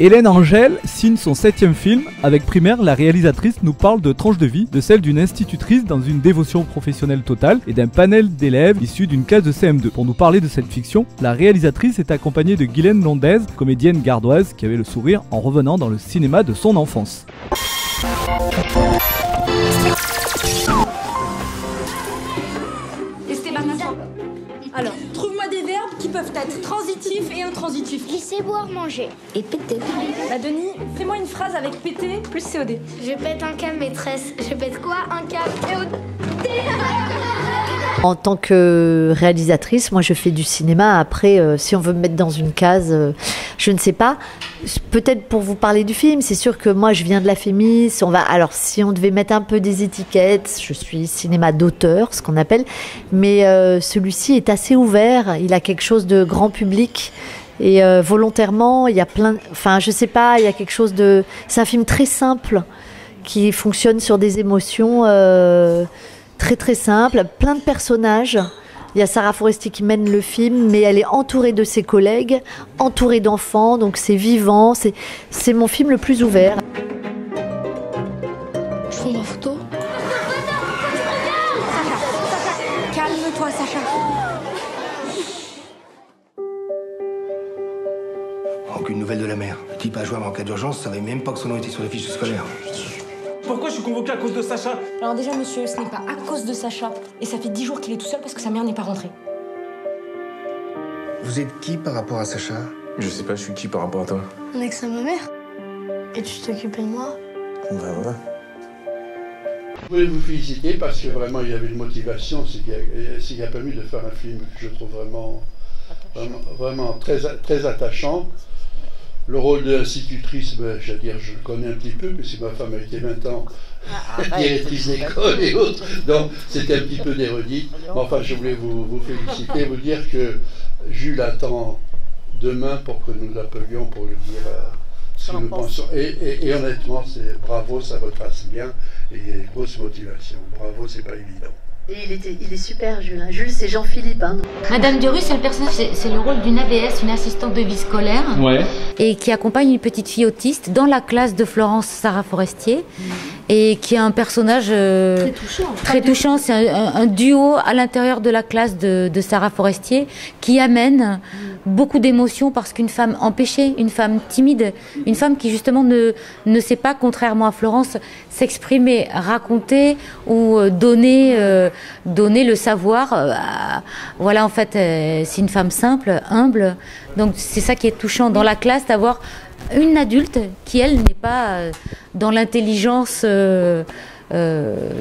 Hélène Angèle signe son 7e film. Avec Primaire, la réalisatrice nous parle de tranches de vie, de celle d'une institutrice dans une dévotion professionnelle totale et d'un panel d'élèves issus d'une classe de CM2. Pour nous parler de cette fiction, la réalisatrice est accompagnée de Guylaine Londez, comédienne gardoise qui avait le sourire en revenant dans le cinéma de son enfance. Alors, trouve-moi des verbes qui peuvent être transitifs et intransitifs. Laisser, boire, manger et péter. Bah Denis, fais-moi une phrase avec péter plus COD. Je pète un câble, maîtresse. Je pète quoi? Un câble COD. En tant que réalisatrice, moi je fais du cinéma. Après, si on veut me mettre dans une case, je ne sais pas. Peut-être pour vous parler du film, c'est sûr que moi je viens de la Fémis. Alors si on devait mettre un peu des étiquettes, je suis cinéma d'auteur, ce qu'on appelle. Mais celui-ci est assez ouvert. Il a quelque chose de grand public. Et volontairement, il y a je sais pas, il y a quelque chose de... C'est un film très simple qui fonctionne sur des émotions... très très simple, plein de personnages. Il y a Sarah Forestier qui mène le film, mais elle est entourée de ses collègues, entourée d'enfants, donc c'est vivant. C'est mon film le plus ouvert. Je prends ma photo. Calme-toi, Sacha. Aucune nouvelle de la mère. Le type a joué en cas d'urgence, savait même pas que son nom était sur les fiches scolaires. Pourquoi je suis convoqué à cause de Sacha? Alors déjà, monsieur, ce n'est pas à cause de Sacha. Et ça fait 10 jours qu'il est tout seul parce que sa mère n'est pas rentrée. Vous êtes qui par rapport à Sacha? Je sais pas, je suis qui par rapport à toi? On ex à ma mère. Et tu t'occupais de moi? Ouais. Je voulais vous féliciter parce que vraiment il y avait une motivation, c'est qui a permis de faire un film que je trouve vraiment très attachant. Le rôle de l'institutrice, je veux dire, je le connais un petit peu, mais c'est ma femme a été 20 ans directrice d'école et autres, donc c'était un petit peu d'érudite. Enfin, je voulais vous féliciter, vous dire que Jules attend demain pour que nous l'appelions pour lui dire ce que nous pensons. Et honnêtement, c'est bravo, ça retrace bien, et il y a une grosse motivation. Bravo, c'est pas évident. Et il est super, Jules. Jules, c'est Jean-Philippe. Madame Duru, c'est le personnage, c'est le rôle d'une AVS, une assistante de vie scolaire, et qui accompagne une petite fille autiste dans la classe de Florence Sarah Forestier, et qui est un personnage très touchant. C'est un duo à l'intérieur de la classe de Sarah Forestier qui amène beaucoup d'émotions parce qu'une femme empêchée, une femme timide, une femme qui justement ne sait pas, contrairement à Florence, s'exprimer, raconter ou donner le savoir. Voilà, en fait, c'est une femme simple, humble. Donc c'est ça qui est touchant dans la classe, d'avoir une adulte qui, elle, n'est pas dans l'intelligence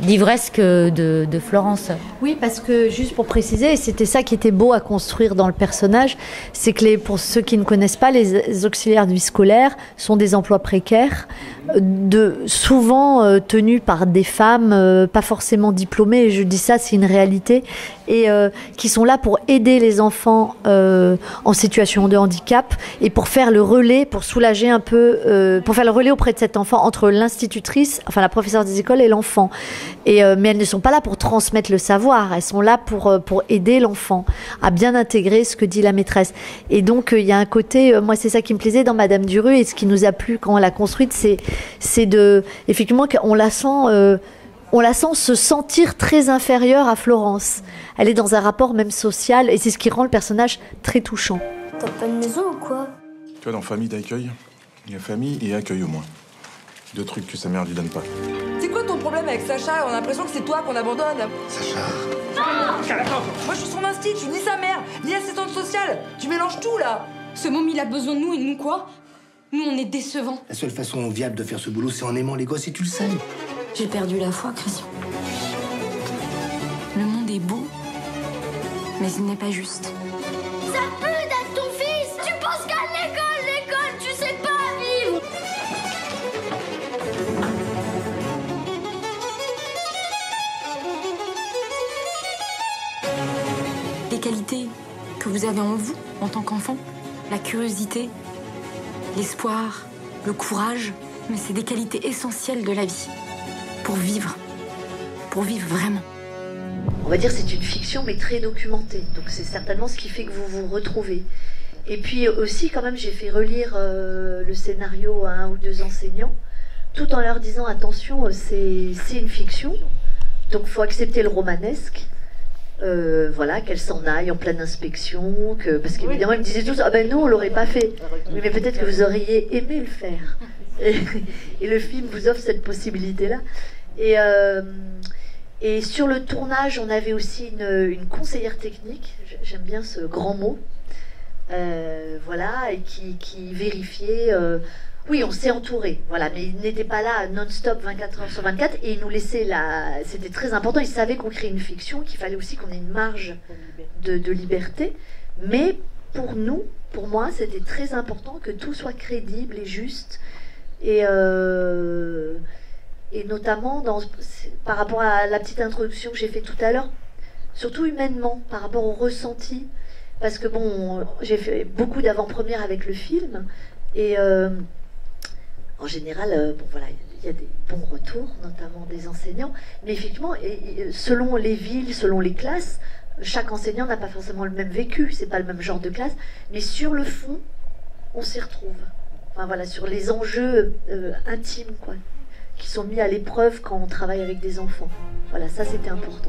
livresque de Florence. Oui, parce que, juste pour préciser, c'était ça qui était beau à construire dans le personnage, c'est que pour ceux qui ne connaissent pas, les auxiliaires de vie scolaire sont des emplois précaires, souvent tenus par des femmes pas forcément diplômées, et je dis ça, c'est une réalité, et qui sont là pour aider les enfants en situation de handicap et pour faire le relais, pour soulager un peu, pour faire le relais auprès de cet enfant entre l'institutrice, enfin la professeure des écoles et l'enfant. Mais elles ne sont pas là pour transmettre le savoir, elles sont là pour aider l'enfant à bien intégrer ce que dit la maîtresse. Et donc il y a un côté, moi c'est ça qui me plaisait dans Madame Duru, et ce qui nous a plu quand on l'a construite, c'est effectivement qu'on la sent se sentir très inférieure à Florence. Elle est dans un rapport même social, et c'est ce qui rend le personnage très touchant. T'as pas de maison ou quoi? Tu vois, dans famille d'accueil, il y a famille et accueil au moins. 2 trucs que sa mère lui donne pas. C'est quoi ton problème avec Sacha? On a l'impression que c'est toi qu'on abandonne. Sacha. Moi, je suis son instit, je suis ni sa mère, ni assistante sociale. Tu mélanges tout, là. Ce môme, il a besoin de nous, et nous, quoi? Nous, on est décevants. La seule façon viable de faire ce boulot, c'est en aimant les gosses, et tu le sais. J'ai perdu la foi, Christian. Le monde est beau, mais il n'est pas juste. Ça pue d'être ton fils. Tu penses qu'à l'école, tu sais pas vivre. Les qualités que vous avez en vous, en tant qu'enfant, la curiosité, l'espoir, le courage, mais c'est des qualités essentielles de la vie. Pour vivre vraiment. On va dire c'est une fiction mais très documentée, donc c'est certainement ce qui fait que vous vous retrouvez. Et puis aussi, quand même, j'ai fait relire le scénario à 1 ou 2 enseignants, tout en leur disant attention, c'est une fiction, donc faut accepter le romanesque. Voilà, qu'elle s'en aille en pleine inspection, parce qu'évidemment, ils me disaient tous, ah ben nous, on l'aurait pas fait. Oui, mais peut-être que vous auriez aimé le faire. Et le film vous offre cette possibilité-là. Et sur le tournage, on avait aussi une conseillère technique, j'aime bien ce grand mot, voilà, et qui vérifiait. Oui, on s'est entouré, voilà, mais il n'était pas là non-stop 24 heures sur 24 et il nous laissait là. C'était très important. Il savait qu'on créait une fiction, qu'il fallait aussi qu'on ait une marge de liberté. Mais pour nous, pour moi, c'était très important que tout soit crédible et juste. Et notamment par rapport à la petite introduction que j'ai faite tout à l'heure, surtout humainement, par rapport au ressenti. Parce que bon, j'ai fait beaucoup d'avant-premières avec le film et en général, bon voilà, il y a des bons retours, notamment des enseignants. Mais effectivement, selon les villes, selon les classes, chaque enseignant n'a pas forcément le même vécu, c'est pas le même genre de classe. Mais sur le fond, on s'y retrouve. Enfin voilà, sur les enjeux intimes, quoi, qui sont mis à l'épreuve quand on travaille avec des enfants. Voilà, ça c'était important.